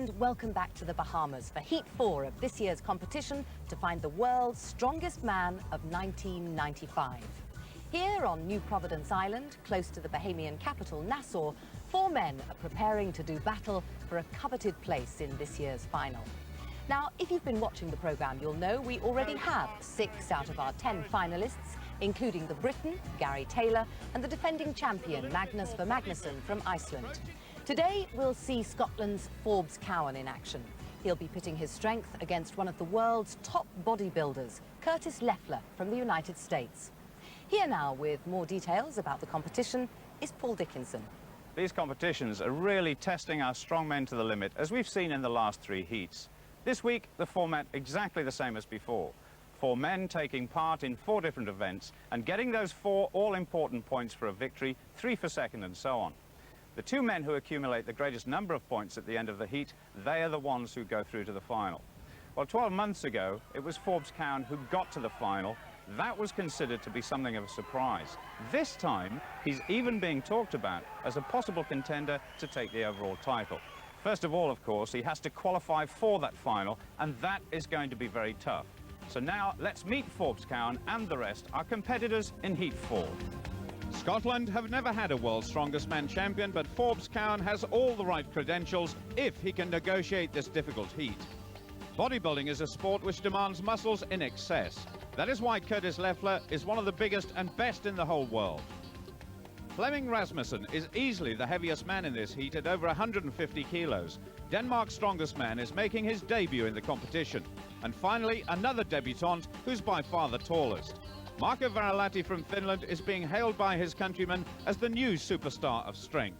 and welcome back to the Bahamas for Heat 4 of this year's competition to find the world's strongest man of 1995. Here on New Providence Island, close to the Bahamian capital, Nassau, 4 men are preparing to do battle for a coveted place in this year's final. Now, if you've been watching the programme, you'll know we already have 6 out of our 10 finalists, including the Briton, Gary Taylor, and the defending champion, Magnus Magnuson from Iceland. Today, we'll see Scotland's Forbes Cowan in action. He'll be pitting his strength against one of the world's top bodybuilders, Curtis Leffler from the United States. Here now with more details about the competition is Paul Dickinson. These competitions are really testing our strong men to the limit, as we've seen in the last 3 heats. This week, the format exactly the same as before. 4 men taking part in 4 different events and getting those 4 all-important points for a victory, 3 for second and so on. The 2 men who accumulate the greatest number of points at the end of the heat, they are the ones who go through to the final. Well, 12 months ago, it was Forbes Cowan who got to the final. That was considered to be something of a surprise. This time, he's even being talked about as a possible contender to take the overall title. First of all, of course, he has to qualify for that final, and that is going to be very tough. So now, let's meet Forbes Cowan and the rest, our competitors in Heat 4. Scotland have never had a world's strongest man champion, but Forbes Cowan has all the right credentials if he can negotiate this difficult heat. Bodybuilding is a sport which demands muscles in excess. That is why Curtis Leffler is one of the biggest and best in the whole world. Flemming Rasmussen is easily the heaviest man in this heat at over 150 kilos. Denmark's strongest man is making his debut in the competition. And finally, another debutant who's by far the tallest. Bauke Varalahti from Finland is being hailed by his countrymen as the new superstar of strength.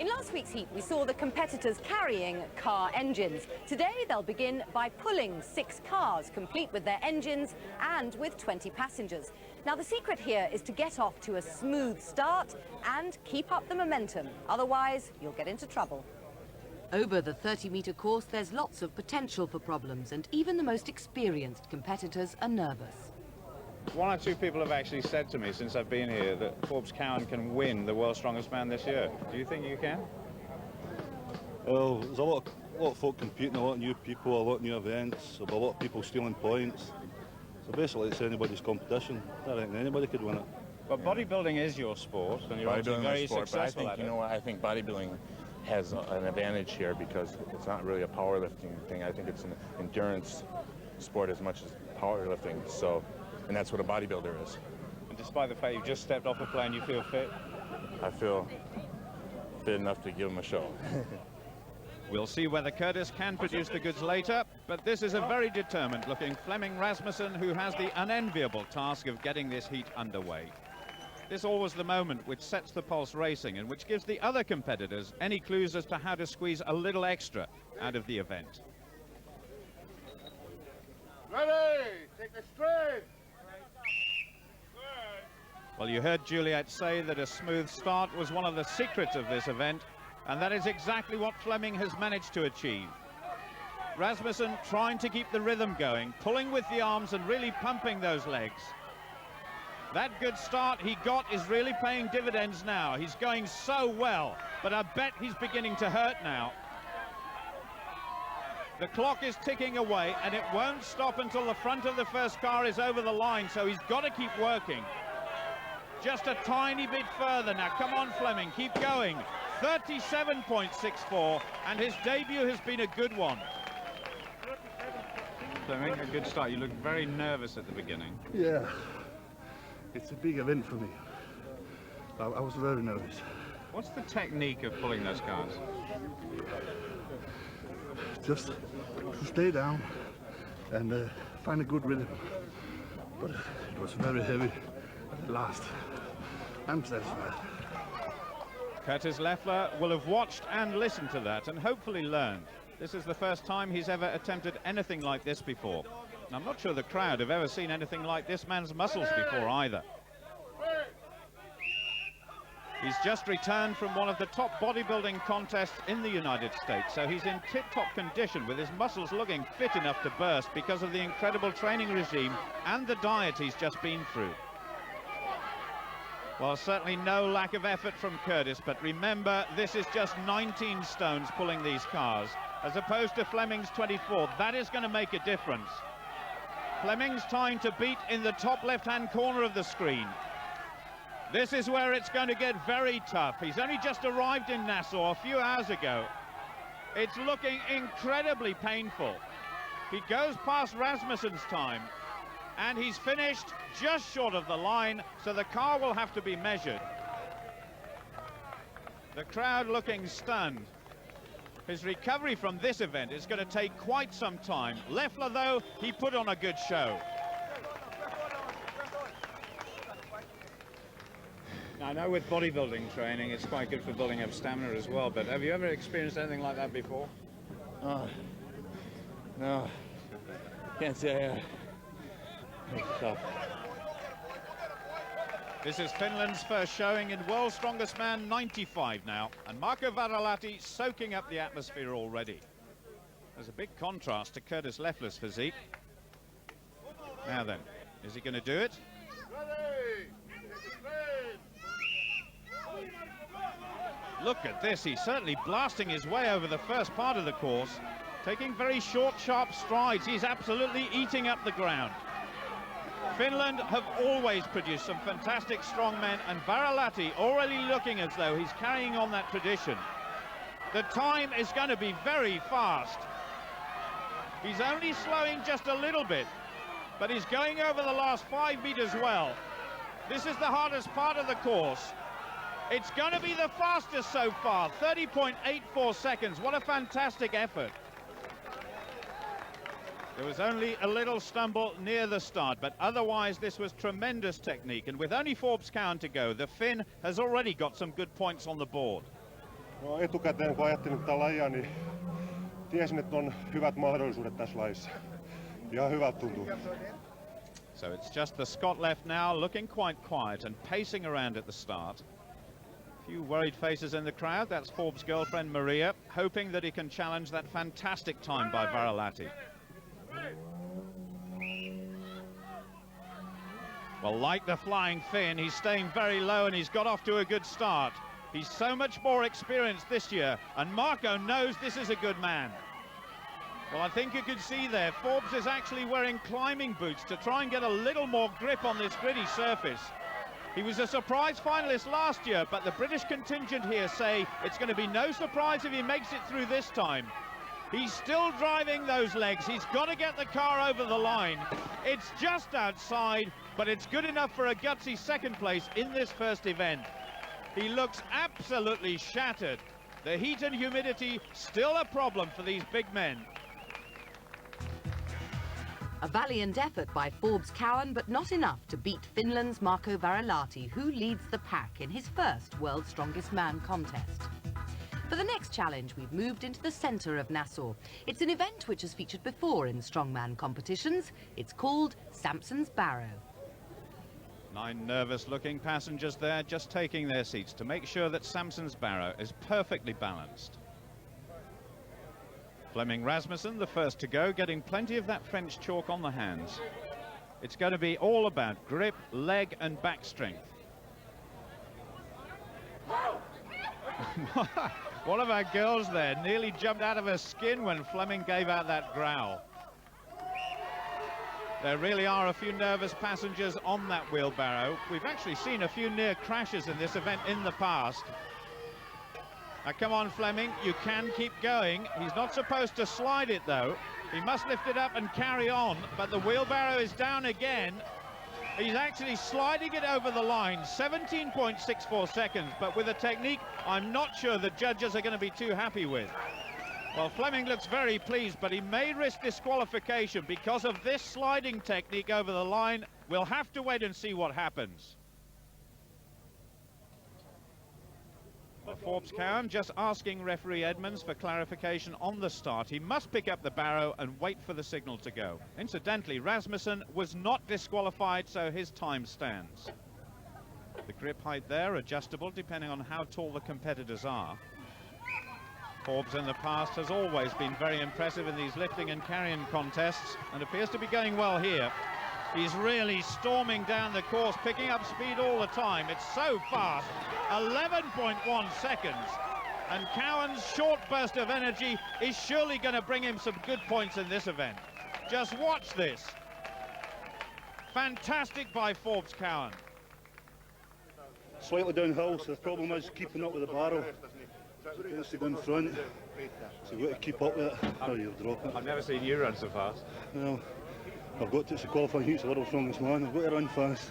In last week's heat, we saw the competitors carrying car engines. Today, they'll begin by pulling 6 cars, complete with their engines and with 20 passengers. Now, the secret here is to get off to a smooth start and keep up the momentum. Otherwise, you'll get into trouble. Over the 30-metre course, there's lots of potential for problems, and even the most experienced competitors are nervous. 1 or 2 people have actually said to me since I've been here that Forbes Cowan can win the world's strongest man this year. Do you think you can? Well, there's a lot of folk competing, a lot of new people, a lot of new events, a lot of people stealing points. So basically it's anybody's competition. I don't think anybody could win it. But bodybuilding is your sport, and you're obviously very successful at it. I think bodybuilding has an advantage here because it's not really a powerlifting thing. I think it's an endurance sport as much as powerlifting. So. And that's what a bodybuilder is. And despite the fact you've just stepped off the plane, you feel fit? I feel fit enough to give him a show. We'll see whether Curtis can produce the goods later, but this is a very determined-looking Flemming Rasmussen who has the unenviable task of getting this heat underway. This always the moment which sets the pulse racing and which gives the other competitors any clues as to how to squeeze a little extra out of the event. Ready, take the straight. Well, you heard Juliet say that a smooth start was one of the secrets of this event, and that is exactly what Flemming has managed to achieve. Rasmussen trying to keep the rhythm going, pulling with the arms and really pumping those legs. That good start he got is really paying dividends now. He's going so well, but I bet he's beginning to hurt now. The clock is ticking away, and it won't stop until the front of the first car is over the line, so he's got to keep working. Just a tiny bit further now. Come on, Flemming, keep going. 37.64, and his debut has been a good one. Flemming, a good start. You looked very nervous at the beginning. Yeah, it's a big event for me. I was very nervous. What's the technique of pulling those cars? Just stay down and find a good rhythm. But it was very heavy at last. I'm satisfied. Curtis Leffler will have watched and listened to that and hopefully learned. This is the first time he's ever attempted anything like this before. And I'm not sure the crowd have ever seen anything like this man's muscles before either. He's just returned from one of the top bodybuilding contests in the United States, so he's in tip-top condition with his muscles looking fit enough to burst because of the incredible training regime and the diet he's just been through. Well, certainly no lack of effort from Curtis, but remember, this is just 19 stones pulling these cars, as opposed to Fleming's 24. That is going to make a difference. Fleming's time to beat in the top left-hand corner of the screen. This is where it's going to get very tough. He's only just arrived in Nassau a few hours ago. It's looking incredibly painful. He goes past Rasmussen's time, and he's finished just short of the line, so the car will have to be measured. The crowd looking stunned. His recovery from this event is going to take quite some time. Leffler, though, he put on a good show. I know with bodybuilding training, it's quite good for building up stamina as well, but have you ever experienced anything like that before? No, can't say it's tough. This is Finland's first showing in World's Strongest Man 95 now, and Marco Varalahti soaking up the atmosphere already. There's a big contrast to Curtis Leffler's physique. Now then, is he going to do it? Look at this, he's certainly blasting his way over the first part of the course, taking very short, sharp strides. He's absolutely eating up the ground. Finland have always produced some fantastic strong men, and Varalahti already looking as though he's carrying on that tradition. The time is going to be very fast. He's only slowing just a little bit, but he's going over the last 5 meters well. This is the hardest part of the course. It's going to be the fastest so far, 30.84 seconds. What a fantastic effort. There was only a little stumble near the start, but otherwise this was tremendous technique. And with only Forbes Cowan to go, the Finn has already got some good points on the board. No, etukäteen kun ajattelin tätä lajia, niin tiesin, että on hyvät mahdollisuudet tässä lajissa. Ihan hyvältä tuntuu. So it's just the Scot left now, looking quite quiet and pacing around at the start. Few worried faces in the crowd. That's Forbes' girlfriend Maria, hoping that he can challenge that fantastic time by Varalahti. Well, like the Flying Finn, he's staying very low and he's got off to a good start. He's so much more experienced this year, and Marco knows this is a good man. Well, I think you could see there, Forbes is actually wearing climbing boots to try and get a little more grip on this gritty surface. He was a surprise finalist last year, but the British contingent here say it's going to be no surprise if he makes it through this time. He's still driving those legs. He's got to get the car over the line. It's just outside, but it's good enough for a gutsy second place in this first event. He looks absolutely shattered. The heat and humidity still a problem for these big men. A valiant effort by Forbes Cowan, but not enough to beat Finland's Marco Varalahti, who leads the pack in his first World's Strongest Man contest. For the next challenge, we've moved into the centre of Nassau. It's an event which has featured before in strongman competitions. It's called Samson's Barrow. 9 nervous-looking passengers there, just taking their seats to make sure that Samson's Barrow is perfectly balanced. Fleming Rasmussen, the first to go, getting plenty of that French chalk on the hands. It's going to be all about grip, leg and back strength. One of our girls there nearly jumped out of her skin when Fleming gave out that growl. There really are a few nervous passengers on that wheelbarrow. We've actually seen a few near crashes in this event in the past. Now come on, Fleming, you can keep going. He's not supposed to slide it though. He must lift it up and carry on, but the wheelbarrow is down again. He's actually sliding it over the line, 17.64 seconds, but with a technique I'm not sure the judges are going to be too happy with. Well, Fleming looks very pleased, but he may risk disqualification because of this sliding technique over the line. We'll have to wait and see what happens. Well, Forbes Cowan just asking referee Edmonds for clarification on the start. He must pick up the barrow and wait for the signal to go. Incidentally, Rasmussen was not disqualified, so his time stands. The grip height there, adjustable depending on how tall the competitors are. Forbes in the past has always been very impressive in these lifting and carrying contests and appears to be going well here. He's really storming down the course, picking up speed all the time. It's so fast, 11.1 seconds. And Cowan's short burst of energy is surely going to bring him some good points in this event. Just watch this. Fantastic by Forbes Cowan. Slightly downhill, so the problem is keeping up with the barrel. It tends to go in front, so you've got to keep up with it, or you'll drop it. I've never seen you run so fast. Well, I've got to, it's the qualifying heats, the world's strongest man, I've got to run fast.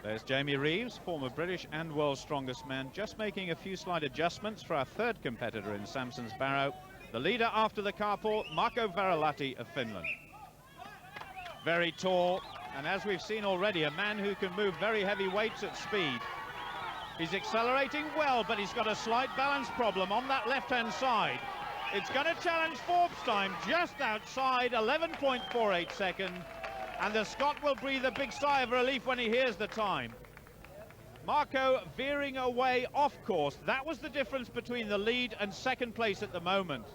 There's Jamie Reeves, former British and world's strongest man, just making a few slight adjustments for our third competitor in Samson's Barrow, the leader after the carpool, Marco Varalahti of Finland. Very tall, and as we've seen already, a man who can move very heavy weights at speed. He's accelerating well, but he's got a slight balance problem on that left-hand side. It's going to challenge Forbes' time just outside 11.48 seconds, and the Scot will breathe a big sigh of relief when he hears the time. Marco veering away off course. That was the difference between the lead and second place at the moment.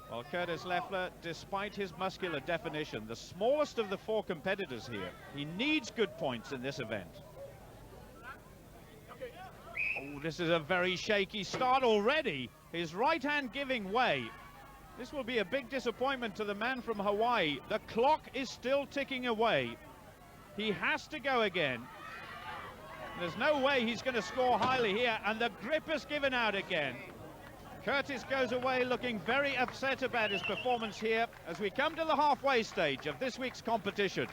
Well, Curtis Leffler, despite his muscular definition, the smallest of the four competitors here, he needs good points in this event. Oh, this is a very shaky start already. His right hand giving way. This will be a big disappointment to the man from Hawaii. The clock is still ticking away. He has to go again. There's no way he's going to score highly here, and the grip has given out again. Curtis goes away looking very upset about his performance here as we come to the halfway stage of this week's competition.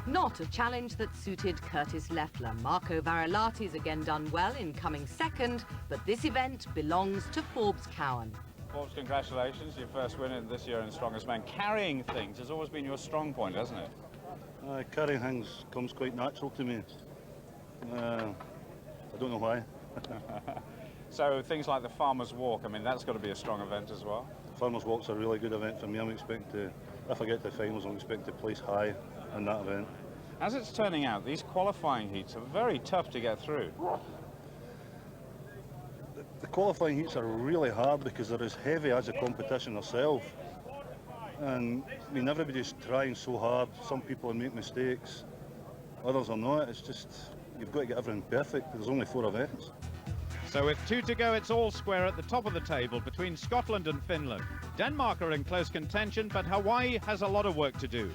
Not a challenge that suited Curtis Leffler. Marco Varalahti's again done well in coming second, but this event belongs to Forbes Cowan. Forbes, congratulations, your first win in this year in Strongest Man. Carrying things has always been your strong point, hasn't it? Carrying things comes quite natural to me. I don't know why. So things like the Farmer's Walk, I mean, that's got to be a strong event as well. Farmer's Walk's a really good event for me. I'm expecting to, if I get to the finals, I'm expecting to place high in that event. As it's turning out, these qualifying heats are very tough to get through. The qualifying heats are really hard because they're as heavy as the competition herself. And I mean, everybody's trying so hard. Some people make mistakes, others are not. It's just, you've got to get everything perfect. There's only 4 events. So with 2 to go, it's all square at the top of the table between Scotland and Finland. Denmark are in close contention, but Hawaii has a lot of work to do.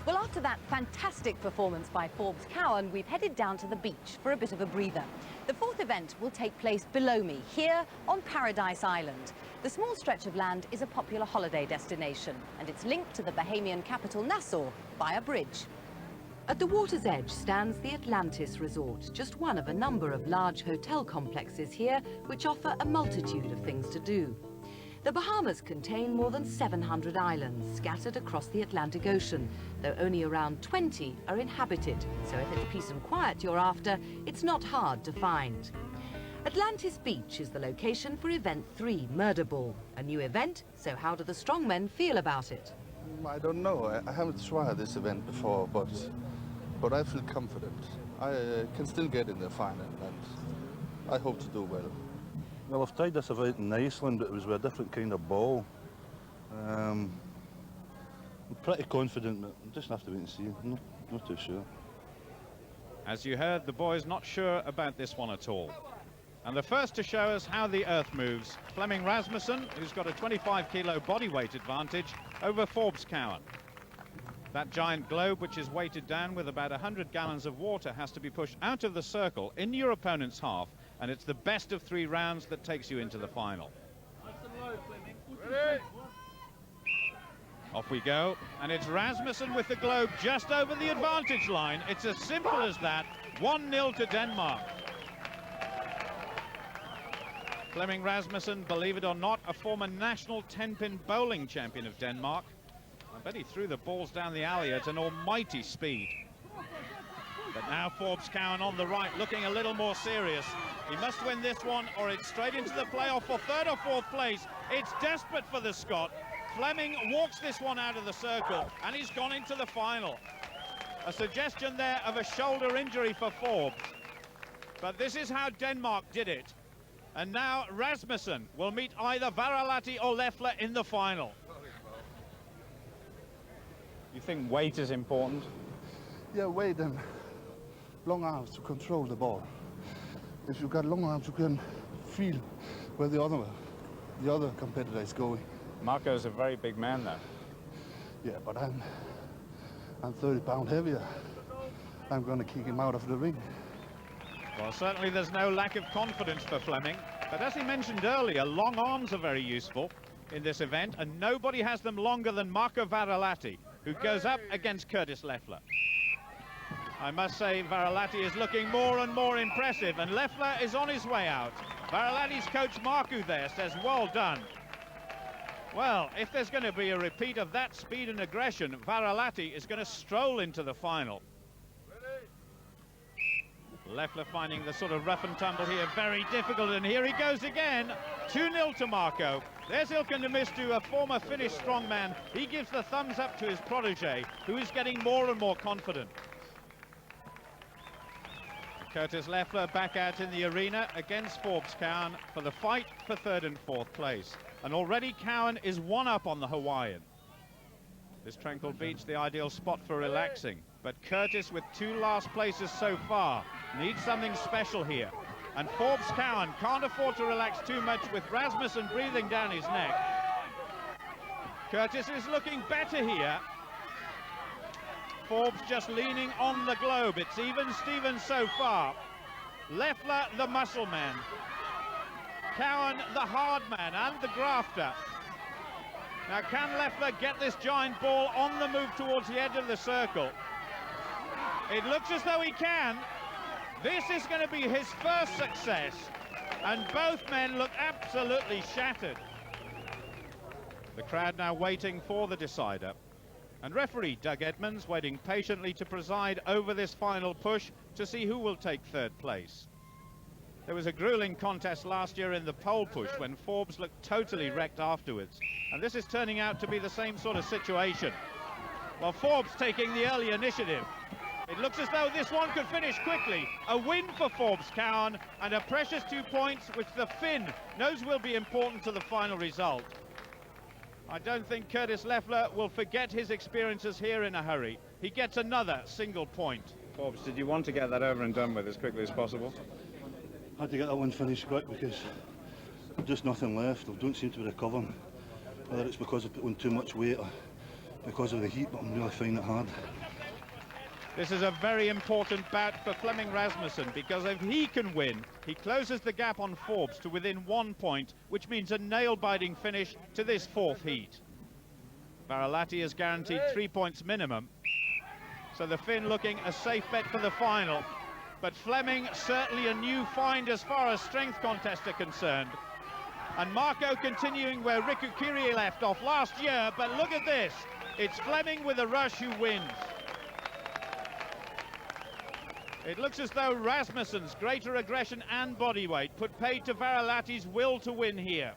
Well, after that fantastic performance by Forbes Cowan, we've headed down to the beach for a bit of a breather. The 4th event will take place below me, here on Paradise Island. The small stretch of land is a popular holiday destination, and it's linked to the Bahamian capital Nassau by a bridge. At the water's edge stands the Atlantis Resort, just one of a number of large hotel complexes here which offer a multitude of things to do. The Bahamas contain more than 700 islands scattered across the Atlantic Ocean, though only around 20 are inhabited, so if it's peace and quiet you're after, it's not hard to find. Atlantis Beach is the location for Event 3, Murder Ball, a new event, so how do the strongmen feel about it? I don't know. I haven't tried this event before, but I feel confident. I can still get in the final, and I hope to do well. Well, I've tried this event in Iceland, but it was with a different kind of ball. I'm pretty confident, but I just have to wait and see. I'm not too sure. As you heard, the boys not sure about this one at all. And the first to show us how the earth moves, Flemming Rasmussen, who's got a 25-kilo body weight advantage over Forbes Cowan. That giant globe, which is weighted down with about 100 gallons of water, has to be pushed out of the circle in your opponent's half, and it's the best of 3 rounds that takes you into the final. Ready? Off we go, and it's Rasmussen with the globe just over the advantage line. It's as simple as that. 1-0 to Denmark. Flemming Rasmussen, believe it or not, a former national 10-pin bowling champion of Denmark. I bet he threw the balls down the alley at an almighty speed. But now Forbes Cowan on the right, looking a little more serious. He must win this one, or it's straight into the playoff for 3rd or 4th place. It's desperate for the Scot. Flemming walks this one out of the circle, and he's gone into the final. A suggestion there of a shoulder injury for Forbes. But this is how Denmark did it. And now Rasmussen will meet either Varalahti or Leffler in the final. You think weight is important? Yeah, weight and long arms to control the ball. If you've got long arms, you can feel where the other competitor is going. Marco's a very big man, though. Yeah, but I'm 30 pounds heavier. I'm going to kick him out of the ring. Well, certainly there's no lack of confidence for Fleming, but as he mentioned earlier, long arms are very useful in this event, and nobody has them longer than Marco Varalahti, who goes up against Curtis Leffler. I must say Varalahti is looking more and more impressive, and Leffler is on his way out. Varalahti's coach Marku there says, well done. Well, if there's going to be a repeat of that speed and aggression, Varalahti is going to stroll into the final. Leffler finding the sort of rough and tumble here very difficult, and here he goes again. 2-0 to Marco. There's Ilkan Nimistu, a former Finnish strongman. He gives the thumbs up to his protege, who is getting more and more confident. Curtis Leffler back out in the arena against Forbes Cowan for the fight for 3rd and 4th place. And already Cowan is 1 up on the Hawaiian. This tranquil beach, the ideal spot for relaxing. But Curtis, with 2 last places so far, needs something special here. And Forbes Cowan can't afford to relax too much with Rasmussen breathing down his neck. Curtis is looking better here. Forbes just leaning on the globe. It's even Steven so far. Leffler, the muscle man. Cowan, the hard man and the grafter. Now, can Leffler get this giant ball on the move towards the edge of the circle? It looks as though he can. This is going to be his first success, and both men look absolutely shattered. The crowd now waiting for the decider, and referee Doug Edmonds waiting patiently to preside over this final push to see who will take 3rd place. There was a grueling contest last year in the pole push when Forbes looked totally wrecked afterwards, and this is turning out to be the same sort of situation. Well, Forbes taking the early initiative. It looks as though this one could finish quickly. A win for Forbes Cowan and a precious 2 points, which the Finn knows will be important to the final result. I don't think Curtis Leffler will forget his experiences here in a hurry. He gets another single point. Forbes, did you want to get that over and done with as quickly as possible? I had to get that one finished quick because there's just nothing left. I don't seem to be recovering. Whether it's because I've put on too much weight or because of the heat, but I'm really finding it hard. This is a very important bout for Fleming Rasmussen, because if he can win, he closes the gap on Forbes to within 1 point, which means a nail-biting finish to this 4th heat. Varalahti is guaranteed 3 points minimum, so the Finn looking a safe bet for the final. But Fleming certainly a new find as far as strength contests are concerned. And Marco continuing where Riku Kyrie left off last year, but look at this. It's Fleming with a rush who wins. It looks as though Rasmussen's greater aggression and body weight put paid to Varalahti's will to win here.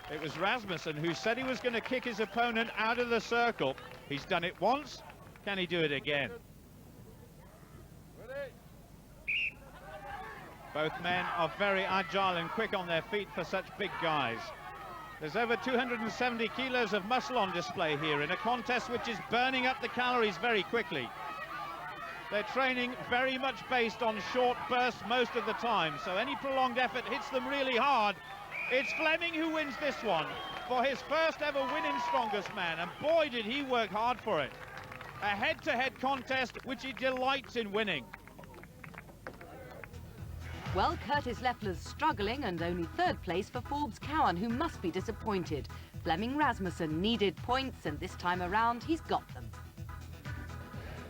It was Rasmussen who said he was going to kick his opponent out of the circle. He's done it once. Can he do it again? Both men are very agile and quick on their feet for such big guys. There's over 270 kilos of muscle on display here in a contest which is burning up the calories very quickly. They're training very much based on short bursts most of the time, so any prolonged effort hits them really hard. It's Fleming who wins this one for his first ever win in Strongest Man, and boy did he work hard for it. A head-to-head contest which he delights in winning. Well, Curtis Leffler's struggling, and only 3rd place for Forbes Cowan, who must be disappointed. Fleming Rasmussen needed points, and this time around he's got them.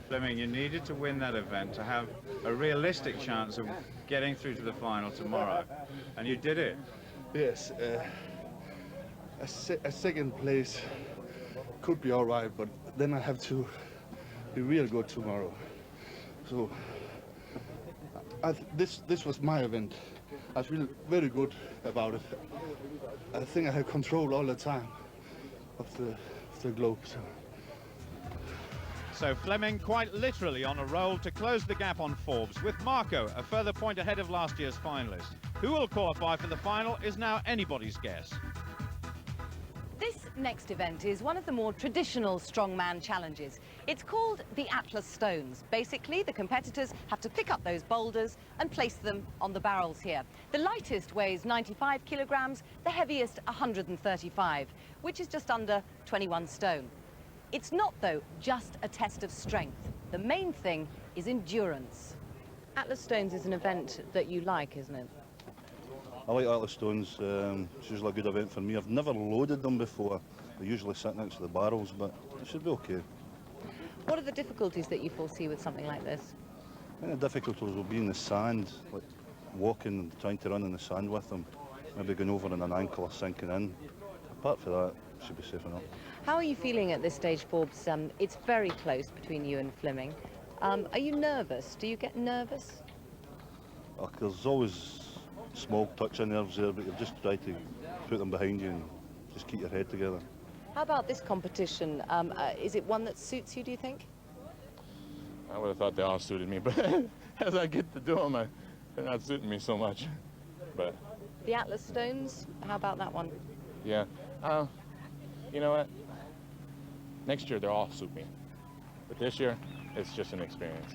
Fleming, you needed to win that event to have a realistic chance of getting through to the final tomorrow, and you did it. Yes, a 2nd place could be all right, but then I have to be real good tomorrow. So this was my event. I feel very good about it. I think I have control all the time of the globe. So Fleming quite literally on a roll to close the gap on Forbes, with Marco a further point ahead of last year's finalist. Who will qualify for the final is now anybody's guess. This next event is one of the more traditional strongman challenges. It's called the Atlas Stones. Basically, the competitors have to pick up those boulders and place them on the barrels here. The lightest weighs 95 kilograms, the heaviest 135, which is just under 21 stone. It's not, though, just a test of strength. The main thing is endurance. Atlas Stones is an event that you like, isn't it? I like Atlas Stones. It's usually a good event for me. I've never loaded them before. They usually sit next to the barrels, but it should be okay. What are the difficulties that you foresee with something like this? I think the difficulties will be in the sand, like walking and trying to run in the sand with them. Maybe going over on an ankle or sinking in. Apart from that, it should be safe enough. How are you feeling at this stage, Forbes? It's very close between you and Fleming. Are you nervous? Do you get nervous? There's always small touch of nerves there, but you've just tried to put them behind you and just keep your head together. How about this competition? Is it one that suits you, do you think? I would have thought they all suited me, but as I get to do them, they're not suiting me so much. But The Atlas Stones, how about that one? yeah, you know what? Next year they'll all suit me, but this year it's just an experience.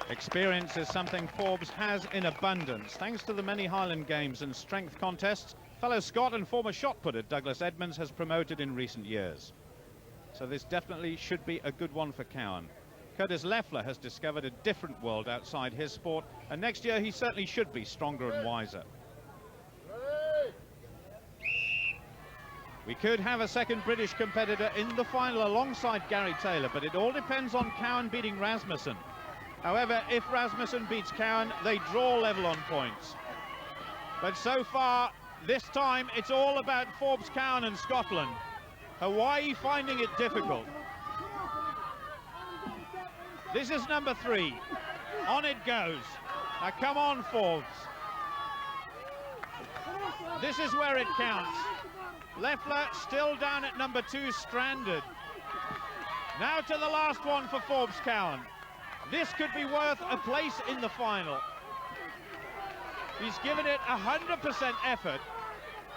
Experience is something Forbes has in abundance. Thanks to the many Highland Games and strength contests, fellow Scot and former shot putter Douglas Edmonds has promoted in recent years. So this definitely should be a good one for Cowan. Curtis Leffler has discovered a different world outside his sport, and next year he certainly should be stronger and wiser. We could have a second British competitor in the final alongside Gary Taylor, but it all depends on Cowan beating Rasmussen. However, if Rasmussen beats Cowan, they draw level on points. But so far, this time, it's all about Forbes, Cowan and Scotland. Hawaii finding it difficult. This is number 3. On it goes. Now come on, Forbes. This is where it counts. Leffler still down at number 2, stranded. Now to the last one for Forbes, Cowan. This could be worth a place in the final. He's given it 100% effort.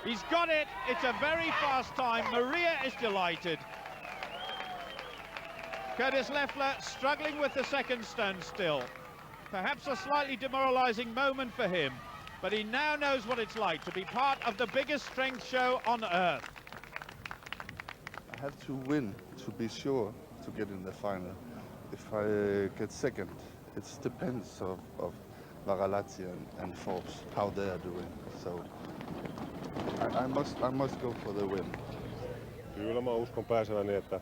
He's got it. It's a very fast time. Maria is delighted. Curtis Leffler struggling with the second stone still. Perhaps a slightly demoralizing moment for him, but he now knows what it's like to be part of the biggest strength show on earth. I have to win to be sure to get in the final. If I get second, it depends of Varalahti and Forbes, how they are doing. So I must go for the win. Kyllä mä uskon pääseväni, että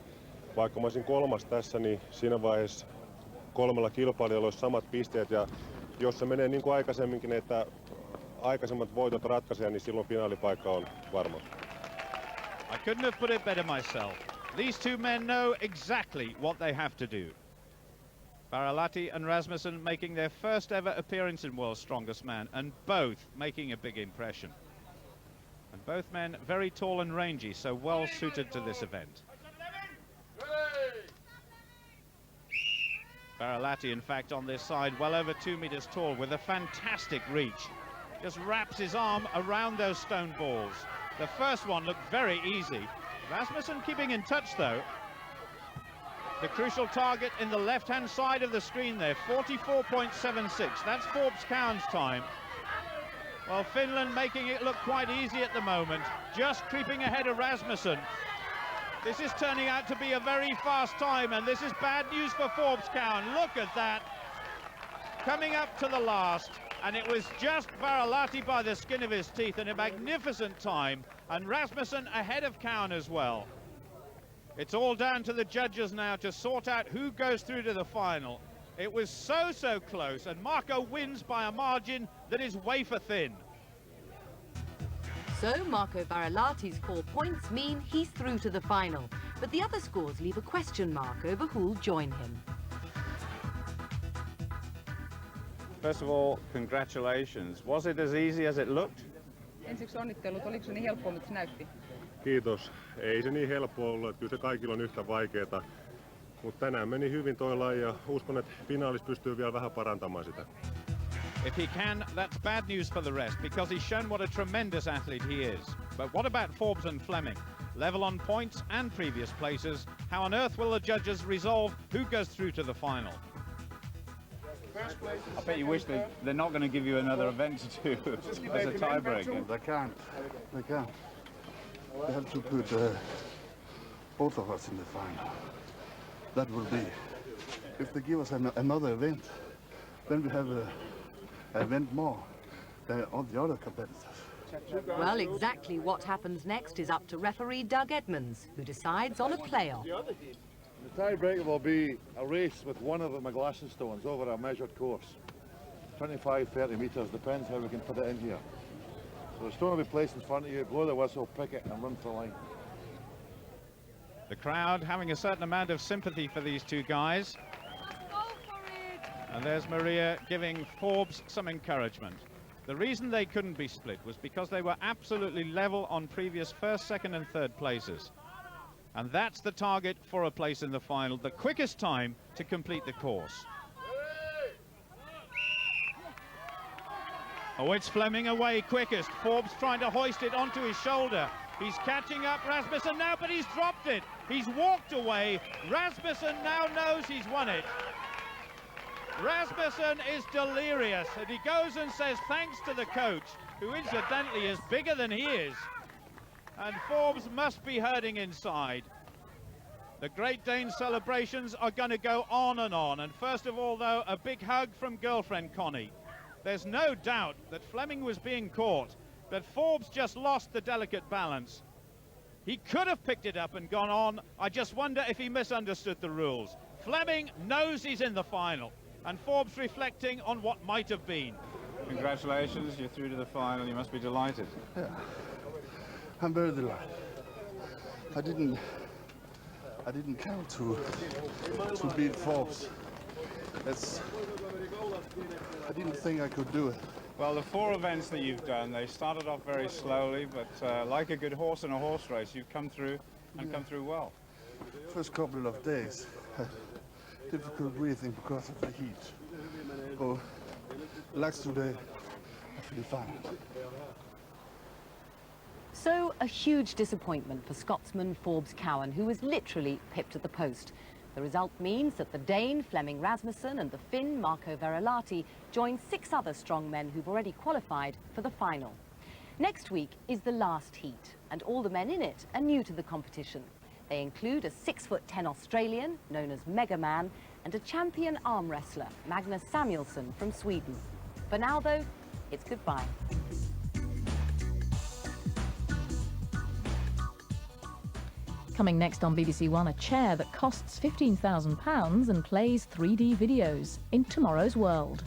vaikka mä olisin 3. tässä, niin siinä vaiheessa 3 kilpailijalla olisi samat pisteet. Ja jos se menee niin kuin aikaisemminkin, että aikaisemmat voitot ratkaisee, niin silloin finaalipaikka on varma. I couldn't have put it better myself. These two men know exactly what they have to do. Varalahti and Rasmussen making their first ever appearance in World's Strongest Man, and both making a big impression. And both men very tall and rangy, so well suited to this event. Varalahti, in fact, on this side, well over 2 meters tall, with a fantastic reach. Just wraps his arm around those stone balls. The first one looked very easy. Rasmussen keeping in touch, though. The crucial target in the left-hand side of the screen there, 44.76. That's Forbes Cowan's time. Well, Finland making it look quite easy at the moment, just creeping ahead of Rasmussen. This is turning out to be a very fast time, and this is bad news for Forbes Cowan. Look at that. Coming up to the last, and it was just Varalahti by the skin of his teeth, and a magnificent time, and Rasmussen ahead of Cowan as well. It's all down to the judges now to sort out who goes through to the final. It was so close, and Marco wins by a margin that is wafer thin. So Marco Varalahti's 4 points mean he's through to the final, but the other scores leave a question mark over who'll join him. First of all, congratulations. Was it as easy as it looked? Ensiksi onnittelut, oliko se niin helppoa, mitä se näytti? Kiitos. Ei se niin helppoa ollut, että kyllä se kaikilla on yhtä vaikeaa. Mutta tänään meni hyvin toi laji ja uskon, että finaalissa pystyy vielä vähän parantamaan sitä. If he can, that's bad news for the rest, because he's shown what a tremendous athlete he is. But what about Forbes and Fleming? Level on points and previous places. How on earth will the judges resolve who goes through to the final? I bet you wish they're not going to give you another event to do as a tiebreaker. They can't. They can't. They have to put both of us in the final. That will be. If they give us another event, then we have an event more than all the other competitors. Well, exactly what happens next is up to referee Doug Edmonds, who decides on a playoff. The tiebreaker will be a race with one of the McGlasson stones over a measured course. 25, 30 metres, depends how we can put it in here. So the stone will be placed in front of you, blow the whistle, pick it and run for the line. The crowd having a certain amount of sympathy for these two guys. And there's Maria giving Forbes some encouragement. The reason they couldn't be split was because they were absolutely level on previous first, second and third places. And that's the target for a place in the final, the quickest time to complete the course. Oh, it's Fleming away quickest. Forbes trying to hoist it onto his shoulder. He's catching up Rasmussen now, but he's dropped it. He's walked away. Rasmussen now knows he's won it. Rasmussen is delirious, and he goes and says thanks to the coach, who incidentally is bigger than he is. And Forbes must be hurting inside. The Great Dane celebrations are going to go on and on. And first of all, though, a big hug from girlfriend Connie. There's no doubt that Fleming was being caught, but Forbes just lost the delicate balance. He could have picked it up and gone on. I just wonder if he misunderstood the rules. Fleming knows he's in the final, and Forbes reflecting on what might have been. Congratulations, you're through to the final. You must be delighted. Yeah, I'm very delighted. I didn't count to beat Forbes. I didn't think I could do it. Well, the 4 events that you've done, they started off very slowly, but like a good horse in a horse race, you've come through and come through well. First couple of days, difficult breathing because of the heat. Oh, relax today, I feel fine. So, a huge disappointment for Scotsman Forbes Cowan, who was literally pipped at the post. The result means that the Dane Fleming Rasmussen and the Finn Marco Varalahti join 6 other strong men who've already qualified for the final. Next week is the last heat, and all the men in it are new to the competition. They include a 6'10" Australian, known as Mega Man, and a champion arm wrestler, Magnus Samuelsson from Sweden. For now, though, it's goodbye. Coming next on BBC One, a chair that costs £15,000 and plays 3D videos in tomorrow's world.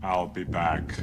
I'll be back.